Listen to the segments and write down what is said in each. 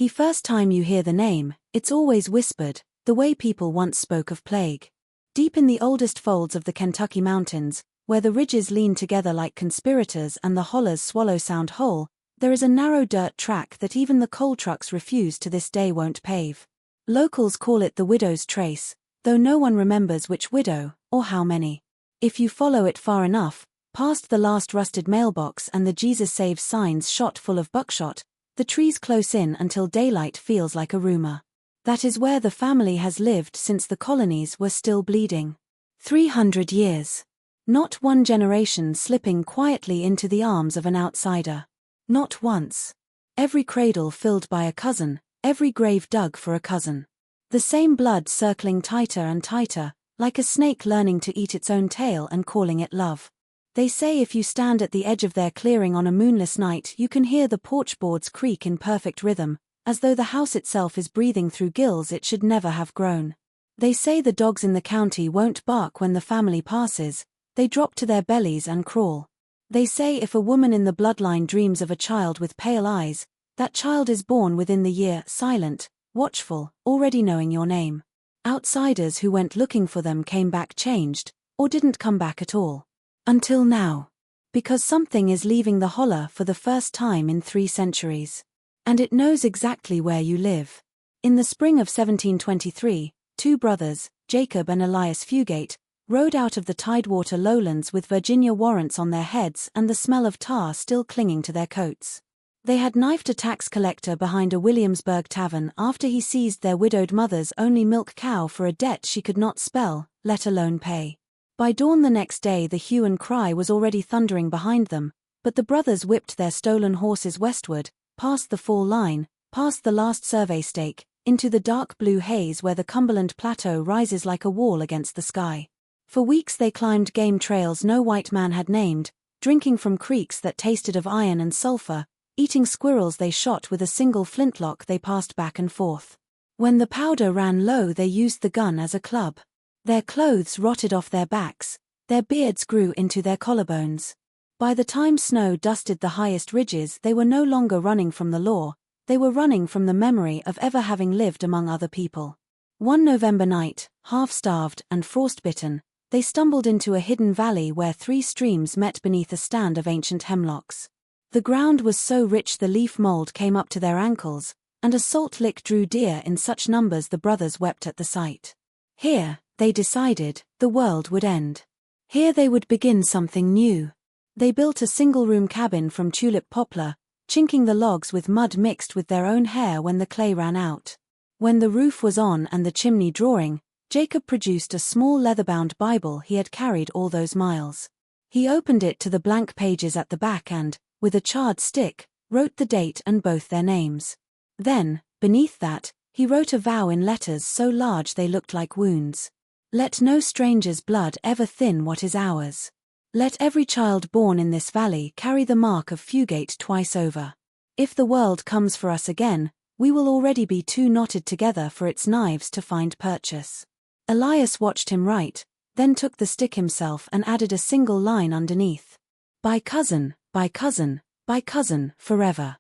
First time you hear the name, it's always whispered, the way people once spoke of plague. Deep in the oldest folds of the Kentucky mountains, where the ridges lean together like conspirators and the hollers swallow sound whole, there is a narrow dirt track that even the coal trucks refuse to this day won't pave. Locals call it the Widow's Trace, though no one remembers which widow, or how many. If you follow it far enough, past the last rusted mailbox and the Jesus Saves signs shot full of buckshot, the trees close in until daylight feels like a rumor. That is where the family has lived since the colonies were still bleeding. 300 years. Not one generation slipping quietly into the arms of an outsider. Not once. Every cradle filled by a cousin, every grave dug for a cousin. The same blood circling tighter and tighter, like a snake learning to eat its own tail and calling it love. They say if you stand at the edge of their clearing on a moonless night, you can hear the porch boards creak in perfect rhythm, as though the house itself is breathing through gills it should never have grown. They say the dogs in the county won't bark when the family passes, they drop to their bellies and crawl. They say if a woman in the bloodline dreams of a child with pale eyes, that child is born within the year, silent, watchful, already knowing your name. Outsiders who went looking for them came back changed, or didn't come back at all. Until now. Because something is leaving the holler for the first time in 3 centuries. And it knows exactly where you live. In the spring of 1723, 2 brothers, Jacob and Elias Fugate, rode out of the Tidewater lowlands with Virginia warrants on their heads and the smell of tar still clinging to their coats. They had knifed a tax collector behind a Williamsburg tavern after he seized their widowed mother's only milk cow for a debt she could not spell, let alone pay. By dawn the next day the hue and cry was already thundering behind them, but the brothers whipped their stolen horses westward, past the fall line, past the last survey stake, into the dark blue haze where the Cumberland Plateau rises like a wall against the sky. For weeks they climbed game trails no white man had named, drinking from creeks that tasted of iron and sulfur, eating squirrels they shot with a single flintlock they passed back and forth. When the powder ran low they used the gun as a club. Their clothes rotted off their backs, their beards grew into their collarbones. By the time snow dusted the highest ridges they were no longer running from the law, they were running from the memory of ever having lived among other people. One November night, half-starved and frostbitten, they stumbled into a hidden valley where 3 streams met beneath a stand of ancient hemlocks. The ground was so rich the leaf mold came up to their ankles, and a salt lick drew deer in such numbers the brothers wept at the sight. Here, they decided, the world would end. Here they would begin something new. They built a single-room cabin from tulip poplar, chinking the logs with mud mixed with their own hair when the clay ran out. When the roof was on and the chimney drawing, Jacob produced a small leather-bound Bible he had carried all those miles. He opened it to the blank pages at the back and, with a charred stick, wrote the date and both their names. Then, beneath that, he wrote a vow in letters so large they looked like wounds. Let no stranger's blood ever thin what is ours. Let every child born in this valley carry the mark of Fugate twice over. If the world comes for us again, we will already be too knotted together for its knives to find purchase. Elias watched him write, then took the stick himself and added a single line underneath. By cousin, by cousin, by cousin, forever.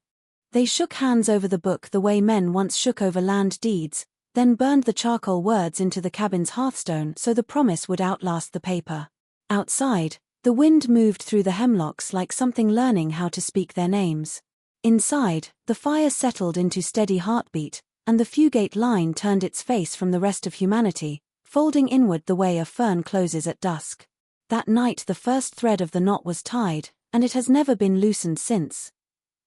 They shook hands over the book the way men once shook over land deeds, then burned the charcoal words into the cabin's hearthstone so the promise would outlast the paper. Outside, the wind moved through the hemlocks like something learning how to speak their names. Inside, the fire settled into steady heartbeat, and the Fugate line turned its face from the rest of humanity, folding inward the way a fern closes at dusk. That night the first thread of the knot was tied, and it has never been loosened since.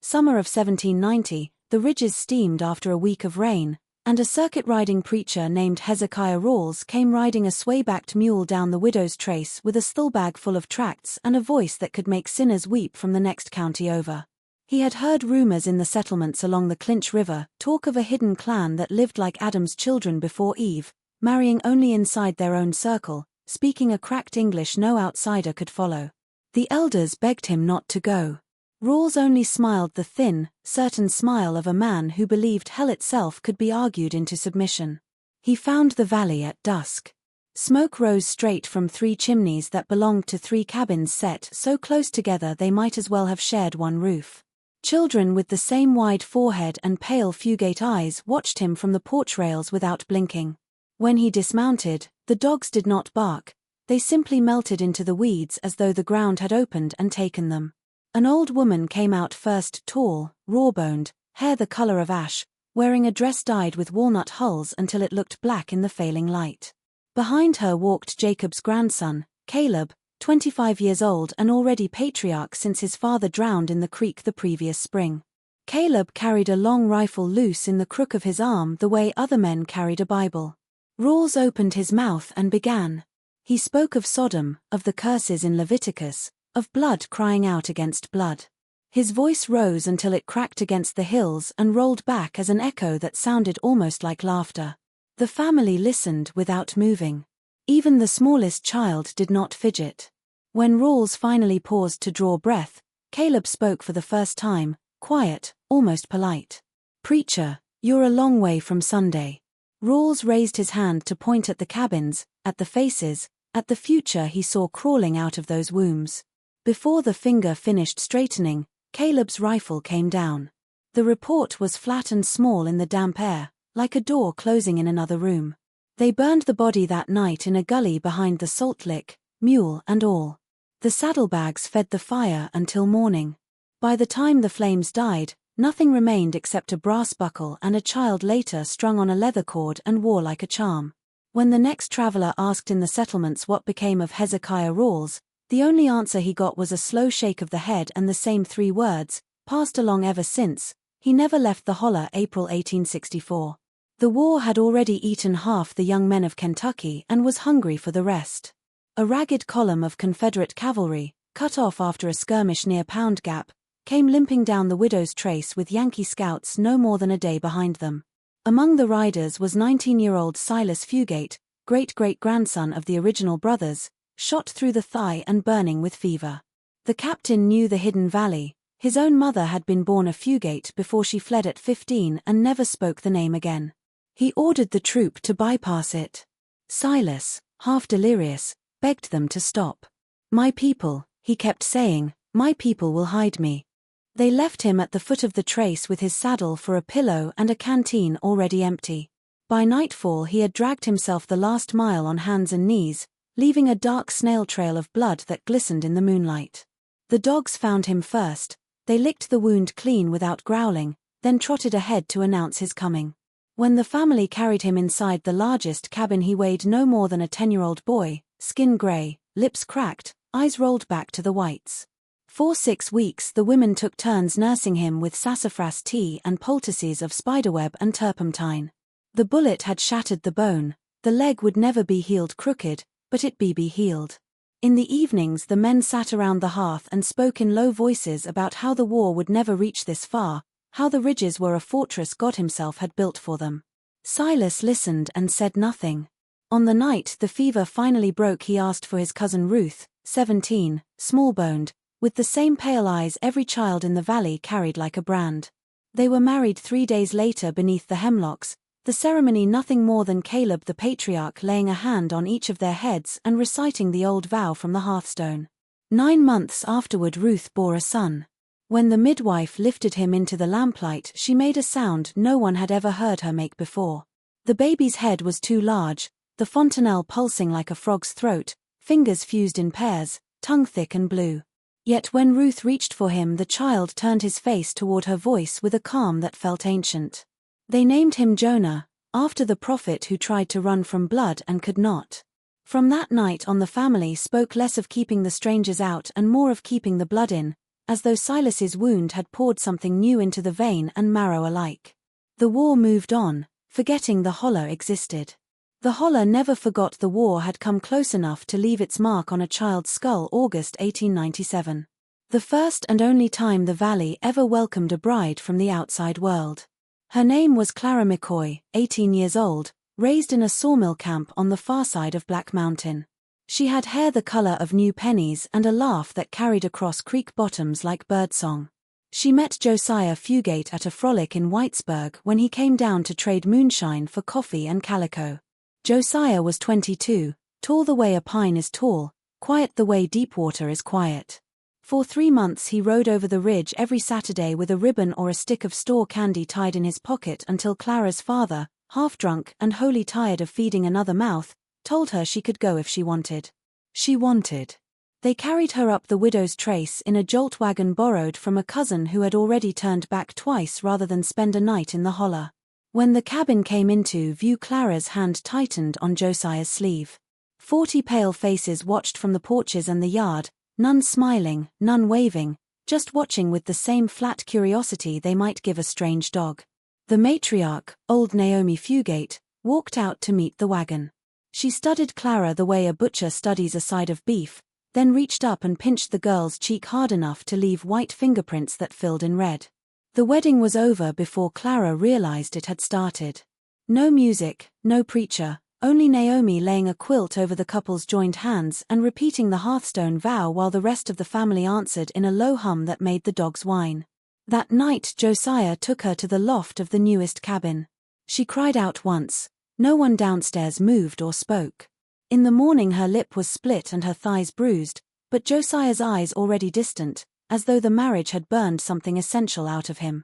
Summer of 1790, the ridges steamed after a week of rain, and a circuit-riding preacher named Hezekiah Rawls came riding a sway-backed mule down the Widow's Trace with a stillbag full of tracts and a voice that could make sinners weep from the next county over. He had heard rumors in the settlements along the Clinch River, talk of a hidden clan that lived like Adam's children before Eve, marrying only inside their own circle, speaking a cracked English no outsider could follow. The elders begged him not to go. Rawls only smiled the thin, certain smile of a man who believed hell itself could be argued into submission. He found the valley at dusk. Smoke rose straight from 3 chimneys that belonged to 3 cabins set so close together they might as well have shared one roof. Children with the same wide forehead and pale fugate eyes watched him from the porch rails without blinking. When he dismounted, the dogs did not bark, they simply melted into the weeds as though the ground had opened and taken them. An old woman came out first, tall, raw-boned, hair the color of ash, wearing a dress dyed with walnut hulls until it looked black in the failing light. Behind her walked Jacob's grandson, Caleb, 25 years old and already patriarch since his father drowned in the creek the previous spring. Caleb carried a long rifle loose in the crook of his arm the way other men carried a Bible. Rawls opened his mouth and began. He spoke of Sodom, of the curses in Leviticus, of blood crying out against blood. His voice rose until it cracked against the hills and rolled back as an echo that sounded almost like laughter. The family listened without moving. Even the smallest child did not fidget. When Rawls finally paused to draw breath, Caleb spoke for the first time, quiet, almost polite. "Preacher, you're a long way from Sunday." Rawls raised his hand to point at the cabins, at the faces, at the future he saw crawling out of those wombs. Before the finger finished straightening, Caleb's rifle came down. The report was flat and small in the damp air, like a door closing in another room. They burned the body that night in a gully behind the salt lick, mule and all. The saddlebags fed the fire until morning. By the time the flames died, nothing remained except a brass buckle and a child later strung on a leather cord and wore like a charm. When the next traveler asked in the settlements what became of Hezekiah Rawls, the only answer he got was a slow shake of the head and the same 3 words, passed along ever since: he never left the holler. April 1864. The war had already eaten half the young men of Kentucky and was hungry for the rest. A ragged column of Confederate cavalry, cut off after a skirmish near Pound Gap, came limping down the Widow's Trace with Yankee scouts no more than a day behind them. Among the riders was 19-year-old Silas Fugate, great-great-grandson of the original brothers, shot through the thigh and burning with fever. The captain knew the hidden valley. His own mother had been born a Fugate before she fled at 15 and never spoke the name again. He ordered the troop to bypass it. Silas, half delirious, begged them to stop. "My people," he kept saying, "my people will hide me." They left him at the foot of the trace with his saddle for a pillow and a canteen already empty. By nightfall he had dragged himself the last mile on hands and knees, leaving a dark snail trail of blood that glistened in the moonlight. The dogs found him first. They licked the wound clean without growling, then trotted ahead to announce his coming. When the family carried him inside the largest cabin, he weighed no more than a 10-year-old boy, skin gray, lips cracked, eyes rolled back to the whites. For 6 weeks the women took turns nursing him with sassafras tea and poultices of spiderweb and turpentine. The bullet had shattered the bone, the leg would never be healed crooked, but it be healed. In the evenings the men sat around the hearth and spoke in low voices about how the war would never reach this far, how the ridges were a fortress God himself had built for them. Silas listened and said nothing. On the night the fever finally broke he asked for his cousin Ruth, 17, small-boned, with the same pale eyes every child in the valley carried like a brand. They were married 3 days later beneath the hemlocks, the ceremony nothing more than Caleb the patriarch laying a hand on each of their heads and reciting the old vow from the hearthstone. 9 months afterward Ruth bore a son. When the midwife lifted him into the lamplight she made a sound no one had ever heard her make before. The baby's head was too large, the fontanelle pulsing like a frog's throat, fingers fused in pairs, tongue thick and blue. Yet when Ruth reached for him the child turned his face toward her voice with a calm that felt ancient. They named him Jonah, after the prophet who tried to run from blood and could not. From that night on the family spoke less of keeping the strangers out and more of keeping the blood in, as though Silas's wound had poured something new into the vein and marrow alike. The war moved on, forgetting the holler existed. The holler never forgot the war had come close enough to leave its mark on a child's skull. August 1897. The first and only time the valley ever welcomed a bride from the outside world. Her name was Clara McCoy, 18 years old, raised in a sawmill camp on the far side of Black Mountain. She had hair the color of new pennies and a laugh that carried across creek bottoms like birdsong. She met Josiah Fugate at a frolic in Whitesburg when he came down to trade moonshine for coffee and calico. Josiah was 22, tall the way a pine is tall, quiet the way deep water is quiet. For 3 months he rode over the ridge every Saturday with a ribbon or a stick of store candy tied in his pocket until Clara's father, half drunk and wholly tired of feeding another mouth, told her she could go if she wanted. She wanted. They carried her up the widow's trace in a jolt wagon borrowed from a cousin who had already turned back twice rather than spend a night in the holler. When the cabin came into view, Clara's hand tightened on Josiah's sleeve. 40 pale faces watched from the porches and the yard, none smiling, none waving, just watching with the same flat curiosity they might give a strange dog. The matriarch, old Naomi Fugate, walked out to meet the wagon. She studied Clara the way a butcher studies a side of beef, then reached up and pinched the girl's cheek hard enough to leave white fingerprints that filled in red. The wedding was over before Clara realized it had started. No music, no preacher, only Naomi laying a quilt over the couple's joined hands and repeating the hearthstone vow while the rest of the family answered in a low hum that made the dogs whine. That night Josiah took her to the loft of the newest cabin. She cried out once. No one downstairs moved or spoke. In the morning her lip was split and her thighs bruised, but Josiah's eyes already distant, as though the marriage had burned something essential out of him.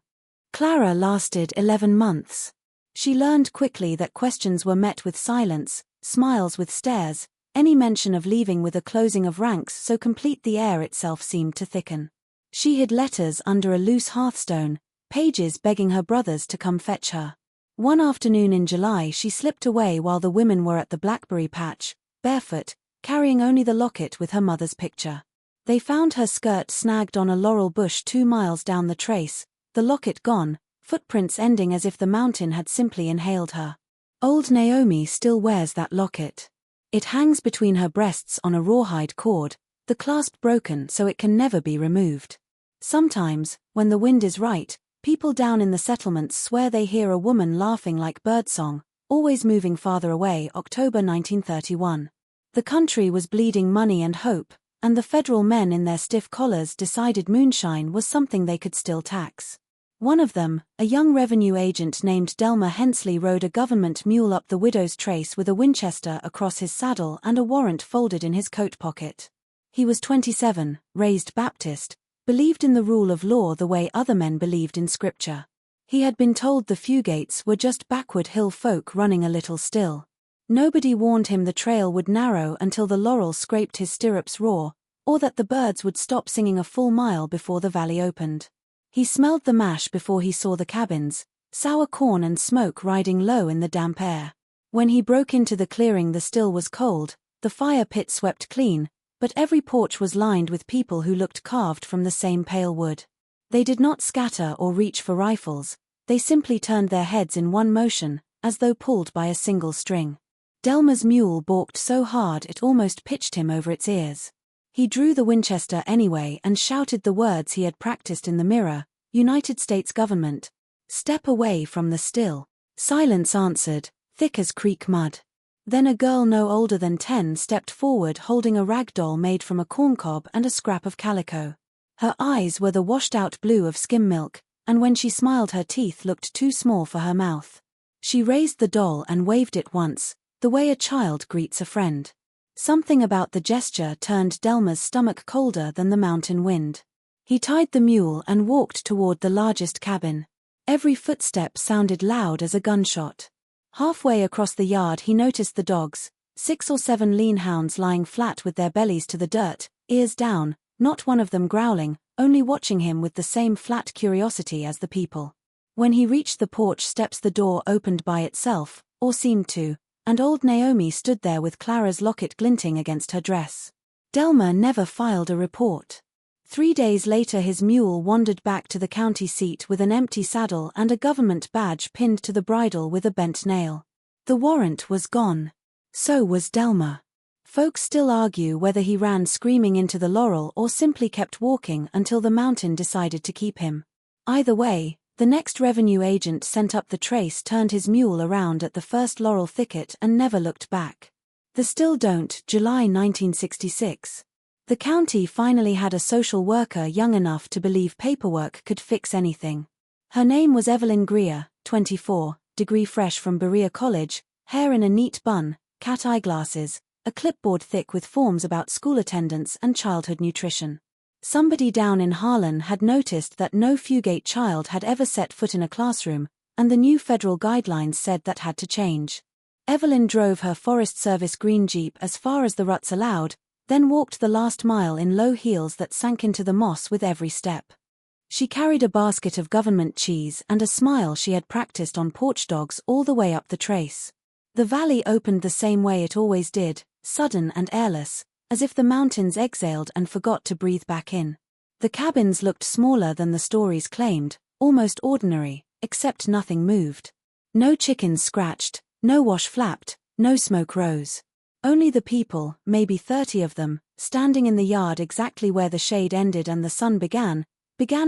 Clara lasted 11 months. She learned quickly that questions were met with silence, smiles with stares, any mention of leaving with a closing of ranks so complete the air itself seemed to thicken. She hid letters under a loose hearthstone, pages begging her brothers to come fetch her. One afternoon in July she slipped away while the women were at the blackberry patch, barefoot, carrying only the locket with her mother's picture. They found her skirt snagged on a laurel bush 2 miles down the trace, the locket gone, footprints ending as if the mountain had simply inhaled her. Old Naomi still wears that locket. It hangs between her breasts on a rawhide cord, the clasp broken so it can never be removed. Sometimes, when the wind is right, people down in the settlements swear they hear a woman laughing like birdsong, always moving farther away. October 1931. The country was bleeding money and hope, and the federal men in their stiff collars decided moonshine was something they could still tax. One of them, a young revenue agent named Delmer Hensley, rode a government mule up the widow's trace with a Winchester across his saddle and a warrant folded in his coat pocket. He was 27, raised Baptist, believed in the rule of law the way other men believed in scripture. He had been told the Fugates were just backward hill folk running a little still. Nobody warned him the trail would narrow until the laurel scraped his stirrups raw, or that the birds would stop singing a full mile before the valley opened. He smelled the mash before he saw the cabins, sour corn and smoke riding low in the damp air. When he broke into the clearing the still was cold, the fire pit swept clean, but every porch was lined with people who looked carved from the same pale wood. They did not scatter or reach for rifles, they simply turned their heads in one motion, as though pulled by a single string. Delmer's mule balked so hard it almost pitched him over its ears. He drew the Winchester anyway and shouted the words he had practiced in the mirror, United States government. Step away from the still. Silence answered, thick as creek mud. Then a girl no older than 10 stepped forward holding a rag doll made from a corncob and a scrap of calico. Her eyes were the washed-out blue of skim milk, and when she smiled her teeth looked too small for her mouth. She raised the doll and waved it once, the way a child greets a friend. Something about the gesture turned Delmer's stomach colder than the mountain wind. He tied the mule and walked toward the largest cabin. Every footstep sounded loud as a gunshot. Halfway across the yard he noticed the dogs, 6 or 7 lean hounds lying flat with their bellies to the dirt, ears down, not one of them growling, only watching him with the same flat curiosity as the people. When he reached the porch steps the door opened by itself, or seemed to, and old Naomi stood there with Clara's locket glinting against her dress. Delmer never filed a report. 3 days later his mule wandered back to the county seat with an empty saddle and a government badge pinned to the bridle with a bent nail. The warrant was gone. So was Delmer. Folks still argue whether he ran screaming into the laurel or simply kept walking until the mountain decided to keep him. Either way, the next revenue agent sent up the trace turned his mule around at the first laurel thicket and never looked back. The Still Don't, July 1966. The county finally had a social worker young enough to believe paperwork could fix anything. Her name was Evelyn Greer, 24, degree fresh from Berea College, hair in a neat bun, cat eyeglasses, a clipboard thick with forms about school attendance and childhood nutrition. Somebody down in Harlan had noticed that no Fugate child had ever set foot in a classroom, and the new federal guidelines said that had to change. Evelyn drove her Forest Service green Jeep as far as the ruts allowed, then walked the last mile in low heels that sank into the moss with every step. She carried a basket of government cheese and a smile she had practiced on porch dogs all the way up the trace. The valley opened the same way it always did, sudden and airless, as if the mountains exhaled and forgot to breathe back in. The cabins looked smaller than the stories claimed, almost ordinary, except nothing moved. No chickens scratched, no wash flapped, no smoke rose. Only the people, maybe 30 of them, standing in the yard exactly where the shade ended and the sun began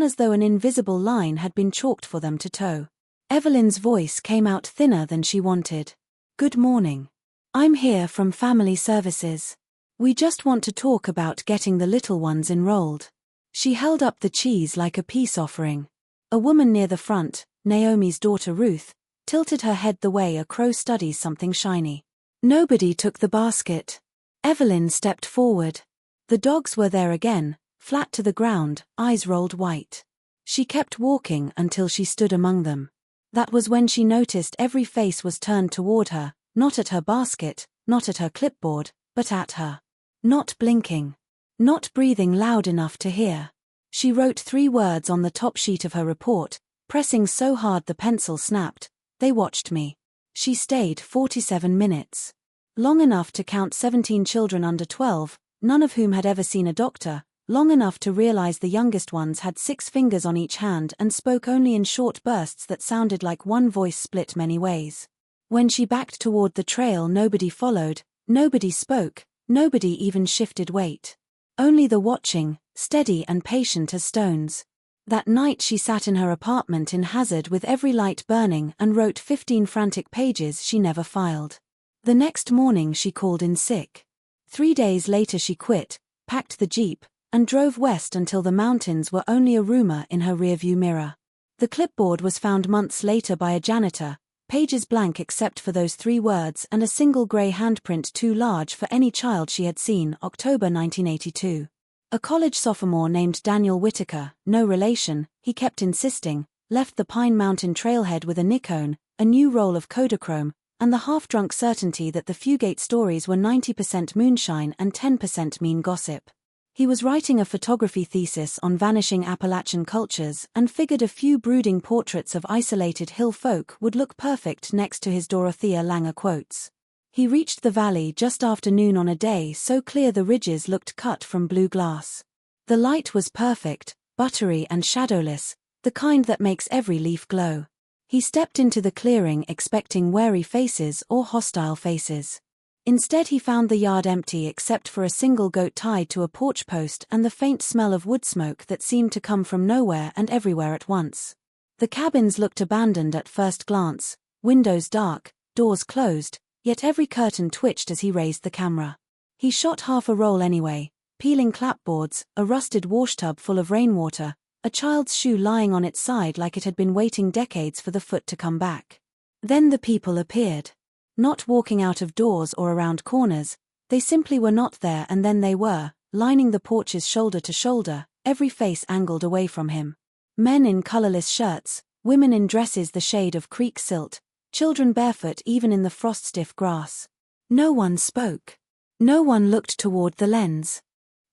as though an invisible line had been chalked for them to toe. Evelyn's voice came out thinner than she wanted. "Good morning. I'm here from Family Services. We just want to talk about getting the little ones enrolled." She held up the cheese like a peace offering. A woman near the front, Naomi's daughter Ruth, tilted her head the way a crow studies something shiny. Nobody took the basket. Evelyn stepped forward. The dogs were there again, flat to the ground, eyes rolled white. She kept walking until she stood among them. That was when she noticed every face was turned toward her, not at her basket, not at her clipboard, but at her. Not blinking. Not breathing loud enough to hear. She wrote 3 words on the top sheet of her report, pressing so hard the pencil snapped. "They watched me." She stayed 47 minutes. Long enough to count 17 children under 12, none of whom had ever seen a doctor, long enough to realize the youngest ones had 6 fingers on each hand and spoke only in short bursts that sounded like one voice split many ways. When she backed toward the trail, nobody followed, nobody spoke, nobody even shifted weight. Only the watching, steady and patient as stones. That night she sat in her apartment in Hazard with every light burning and wrote 15 frantic pages she never filed. The next morning she called in sick. 3 days later she quit, packed the Jeep, and drove west until the mountains were only a rumor in her rearview mirror. The clipboard was found months later by a janitor, pages blank except for those 3 words and a single gray handprint too large for any child she had seen. October 1982. A college sophomore named Daniel Whitaker, no relation, he kept insisting, left the Pine Mountain trailhead with a Nikon, a new roll of Kodachrome, and the half-drunk certainty that the Fugate stories were 90% moonshine and 10% mean gossip. He was writing a photography thesis on vanishing Appalachian cultures and figured a few brooding portraits of isolated hill folk would look perfect next to his Dorothea Lange quotes. He reached the valley just after noon on a day so clear the ridges looked cut from blue glass. The light was perfect, buttery and shadowless, the kind that makes every leaf glow. He stepped into the clearing expecting wary faces or hostile faces. Instead he found the yard empty except for a single goat tied to a porch post and the faint smell of wood smoke that seemed to come from nowhere and everywhere at once. The cabins looked abandoned at first glance, windows dark, doors closed, yet every curtain twitched as he raised the camera. He shot half a roll anyway, peeling clapboards, a rusted washtub full of rainwater, a child's shoe lying on its side like it had been waiting decades for the foot to come back. Then the people appeared. Not walking out of doors or around corners, they simply were not there, and then they were, lining the porches shoulder to shoulder, every face angled away from him. Men in colorless shirts, women in dresses the shade of creek silt, children barefoot even in the frost-stiff grass. No one spoke. No one looked toward the lens.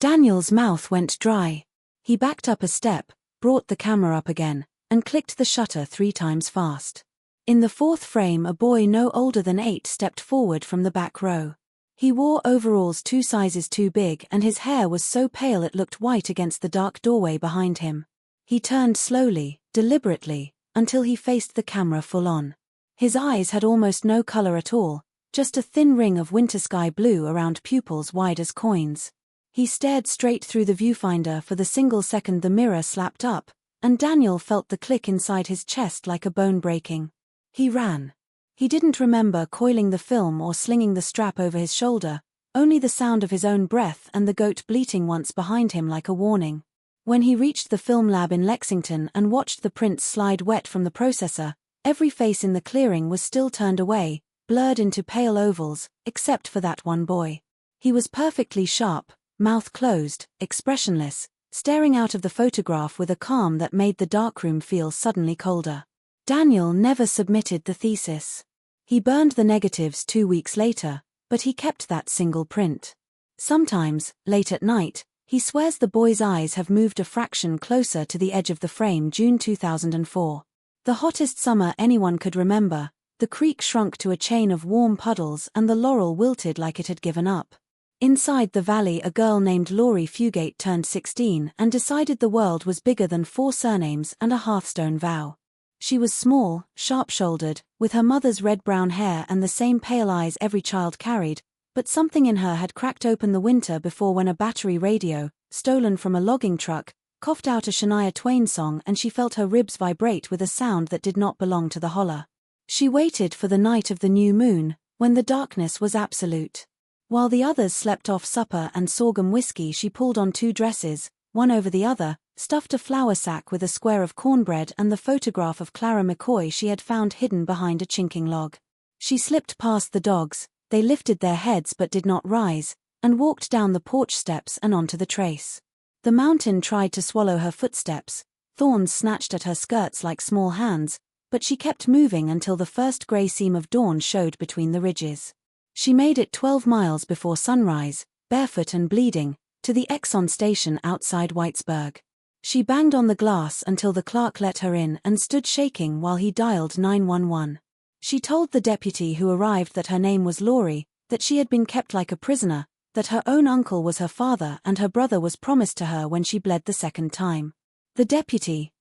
Daniel's mouth went dry. He backed up a step, brought the camera up again, and clicked the shutter 3 times fast. In the 4th frame a boy no older than 8 stepped forward from the back row. He wore overalls 2 sizes too big and his hair was so pale it looked white against the dark doorway behind him. He turned slowly, deliberately, until he faced the camera full on. His eyes had almost no color at all, just a thin ring of winter sky blue around pupils wide as coins. He stared straight through the viewfinder for the single second the mirror slapped up, and Daniel felt the click inside his chest like a bone breaking. He ran. He didn't remember coiling the film or slinging the strap over his shoulder, only the sound of his own breath and the goat bleating once behind him like a warning. When he reached the film lab in Lexington and watched the prints slide wet from the processor, every face in the clearing was still turned away, blurred into pale ovals, except for that one boy. He was perfectly sharp, mouth closed, expressionless, staring out of the photograph with a calm that made the darkroom feel suddenly colder. Daniel never submitted the thesis. He burned the negatives 2 weeks later, but he kept that single print. Sometimes, late at night, he swears the boy's eyes have moved a fraction closer to the edge of the frame. June 2004. The hottest summer anyone could remember, the creek shrunk to a chain of warm puddles and the laurel wilted like it had given up. Inside the valley, a girl named Laurie Fugate turned 16 and decided the world was bigger than 4 surnames and a Hearthstone vow. She was small, sharp-shouldered, with her mother's red-brown hair and the same pale eyes every child carried, but something in her had cracked open the winter before when a battery radio, stolen from a logging truck, coughed out a Shania Twain song and she felt her ribs vibrate with a sound that did not belong to the holler. She waited for the night of the new moon, when the darkness was absolute. While the others slept off supper and sorghum whiskey, she pulled on 2 dresses, one over the other, stuffed a flour sack with a square of cornbread and the photograph of Clara McCoy she had found hidden behind a chinking log. She slipped past the dogs, they lifted their heads but did not rise, and walked down the porch steps and onto the trace. The mountain tried to swallow her footsteps, thorns snatched at her skirts like small hands, but she kept moving until the first grey seam of dawn showed between the ridges. She made it 12 miles before sunrise, barefoot and bleeding, to the Exxon station outside Whitesburg. She banged on the glass until the clerk let her in and stood shaking while he dialed 911. She told the deputy who arrived that her name was Laurie, that she had been kept like a prisoner, that her own uncle was her father and her brother was promised to her when she bled the second time. The deputy,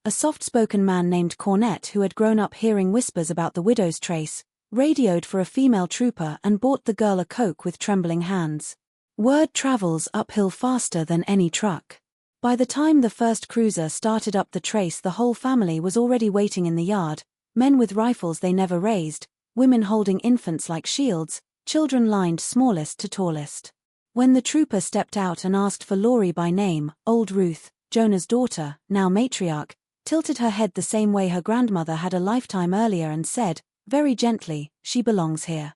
a soft-spoken man named Cornett who had grown up hearing whispers about the widow's trace, radioed for a female trooper and bought the girl a Coke with trembling hands. Word travels uphill faster than any truck. By the time the first cruiser started up the trace, the whole family was already waiting in the yard, men with rifles they never raised, women holding infants like shields, children lined smallest to tallest. When the trooper stepped out and asked for Laurie by name, old Ruth, Jonah's daughter, now matriarch, tilted her head the same way her grandmother had a lifetime earlier and said, very gently, "She belongs here."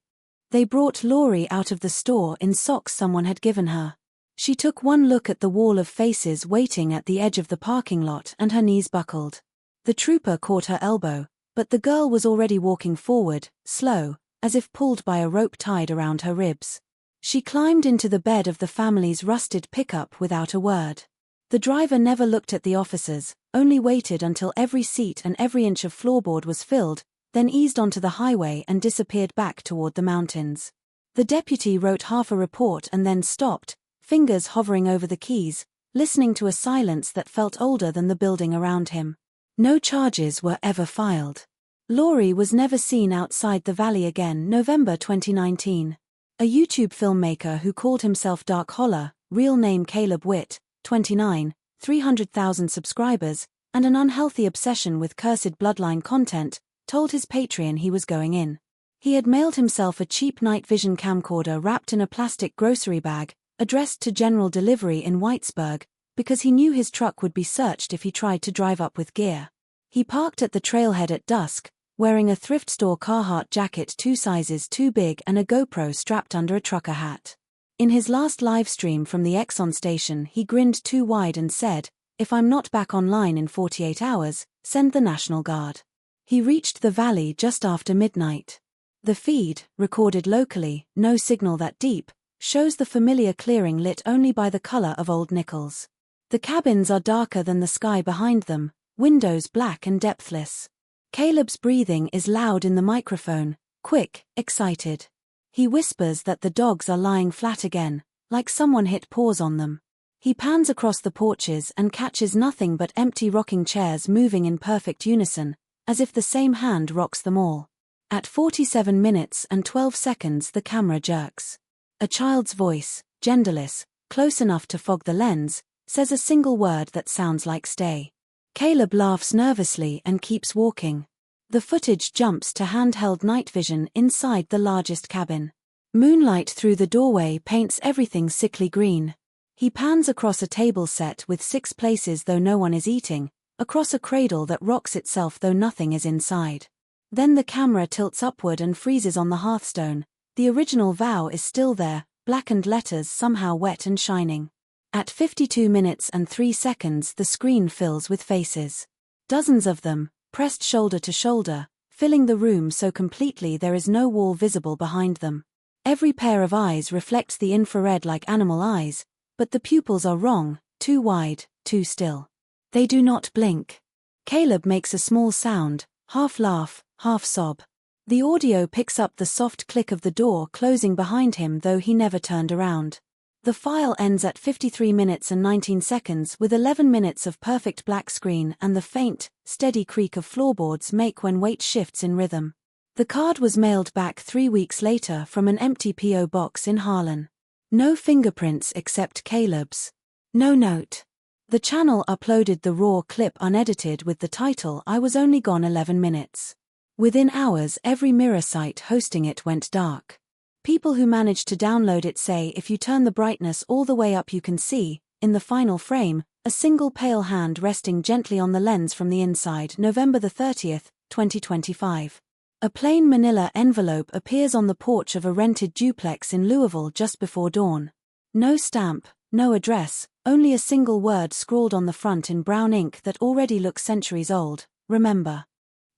They brought Laurie out of the store in socks someone had given her. She took one look at the wall of faces waiting at the edge of the parking lot and her knees buckled. The trooper caught her elbow, but the girl was already walking forward, slow, as if pulled by a rope tied around her ribs. She climbed into the bed of the family's rusted pickup without a word. The driver never looked at the officers, only waited until every seat and every inch of floorboard was filled, then eased onto the highway and disappeared back toward the mountains. The deputy wrote half a report and then stopped, fingers hovering over the keys, listening to a silence that felt older than the building around him. No charges were ever filed. Laurie was never seen outside the valley again. November 2019. A YouTube filmmaker who called himself Dark Holler, real name Caleb Witt, 29, 300,000 subscribers, and an unhealthy obsession with cursed bloodline content, told his Patreon he was going in. He had mailed himself a cheap night vision camcorder wrapped in a plastic grocery bag, addressed to general delivery in Whitesburg, because he knew his truck would be searched if he tried to drive up with gear. He parked at the trailhead at dusk, wearing a thrift store Carhartt jacket 2 sizes too big and a GoPro strapped under a trucker hat. In his last live stream from the Exxon station, he grinned too wide and said, "If I'm not back online in 48 hours, send the National Guard." He reached the valley just after midnight. The feed, recorded locally, no signal that deep, shows the familiar clearing lit only by the color of old nickels. The cabins are darker than the sky behind them, windows black and depthless. Caleb's breathing is loud in the microphone, quick, excited. He whispers that the dogs are lying flat again, like someone hit pause on them. He pans across the porches and catches nothing but empty rocking chairs moving in perfect unison, as if the same hand rocks them all. At 47 minutes and 12 seconds the camera jerks. A child's voice, genderless, close enough to fog the lens, says a single word that sounds like stay. Caleb laughs nervously and keeps walking. The footage jumps to handheld night vision inside the largest cabin. Moonlight through the doorway paints everything sickly green. He pans across a table set with 6 places though no one is eating, across a cradle that rocks itself though nothing is inside. Then the camera tilts upward and freezes on the hearthstone. The original vow is still there, blackened letters somehow wet and shining. At 52 minutes and 3 seconds, the screen fills with faces. Dozens of them, pressed shoulder to shoulder, filling the room so completely there is no wall visible behind them. Every pair of eyes reflects the infrared like animal eyes, but the pupils are wrong, too wide, too still. They do not blink. Caleb makes a small sound, half laugh, half sob. The audio picks up the soft click of the door closing behind him, though he never turned around. The file ends at 53 minutes and 19 seconds with 11 minutes of perfect black screen and the faint, steady creak of floorboards make when weight shifts in rhythm. The card was mailed back 3 weeks later from an empty P.O. box in Harlan. No fingerprints except Caleb's. No note. The channel uploaded the raw clip unedited with the title "I Was Only Gone 11 Minutes." Within hours, every mirror site hosting it went dark. People who managed to download it say if you turn the brightness all the way up you can see, in the final frame, a single pale hand resting gently on the lens from the inside. November 30th, 2025. A plain manila envelope appears on the porch of a rented duplex in Louisville just before dawn. No stamp, no address, only a single word scrawled on the front in brown ink that already looks centuries old: remember.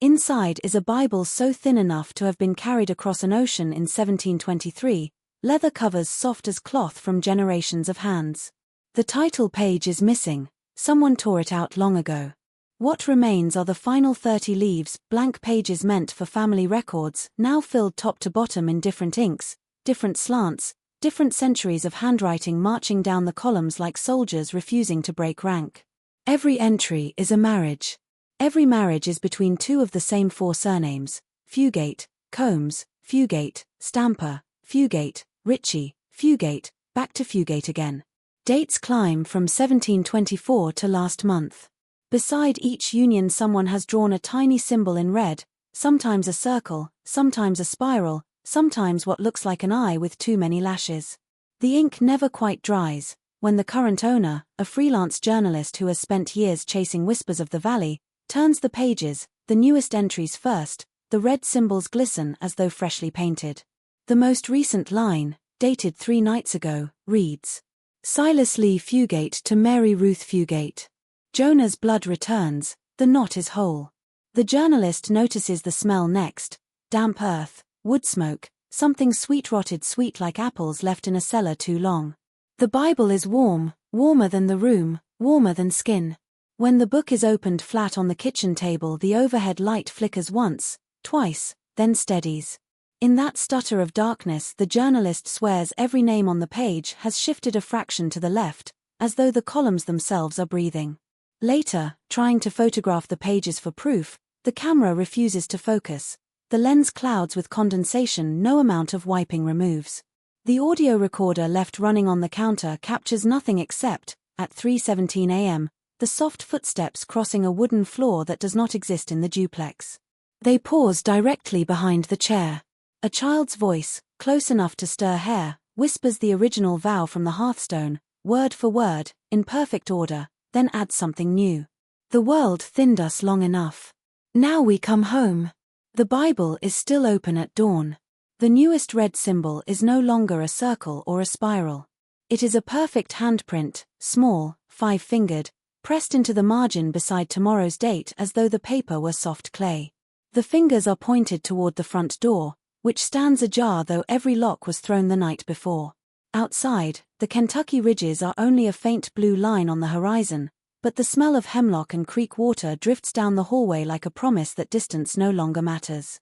Inside is a Bible so thin enough to have been carried across an ocean in 1723, leather covers soft as cloth from generations of hands. The title page is missing, someone tore it out long ago. What remains are the final 30 leaves, blank pages meant for family records, now filled top to bottom in different inks, different slants, different centuries of handwriting marching down the columns like soldiers refusing to break rank. Every entry is a marriage. Every marriage is between two of the same 4 surnames: Fugate, Combs, Fugate, Stamper, Fugate, Ritchie, Fugate, back to Fugate again. Dates climb from 1724 to last month. Beside each union someone has drawn a tiny symbol in red, sometimes a circle, sometimes a spiral, sometimes what looks like an eye with too many lashes. The ink never quite dries. When the current owner, a freelance journalist who has spent years chasing whispers of the valley, turns the pages, the newest entries first, the red symbols glisten as though freshly painted. The most recent line, dated 3 nights ago, reads, "Silas Lee Fugate to Mary Ruth Fugate. Jonah's blood returns, the knot is whole." The journalist notices the smell next: damp earth, wood smoke, something sweet-rotted sweet like apples left in a cellar too long. The Bible is warm, warmer than the room, warmer than skin. When the book is opened flat on the kitchen table, the overhead light flickers once, twice, then steadies. In that stutter of darkness, the journalist swears every name on the page has shifted a fraction to the left, as though the columns themselves are breathing. Later, trying to photograph the pages for proof, the camera refuses to focus. The lens clouds with condensation no amount of wiping removes. The audio recorder left running on the counter captures nothing except, at 3:17 a.m., the soft footsteps crossing a wooden floor that does not exist in the duplex. They pause directly behind the chair. A child's voice, close enough to stir hair, whispers the original vow from the hearthstone, word for word, in perfect order, then adds something new. "The world thinned us long enough. Now we come home." The Bible is still open at dawn. The newest red symbol is no longer a circle or a spiral. It is a perfect handprint, small, 5-fingered, pressed into the margin beside tomorrow's date as though the paper were soft clay. The fingers are pointed toward the front door, which stands ajar though every lock was thrown the night before. Outside, the Kentucky ridges are only a faint blue line on the horizon, but the smell of hemlock and creek water drifts down the hallway like a promise that distance no longer matters.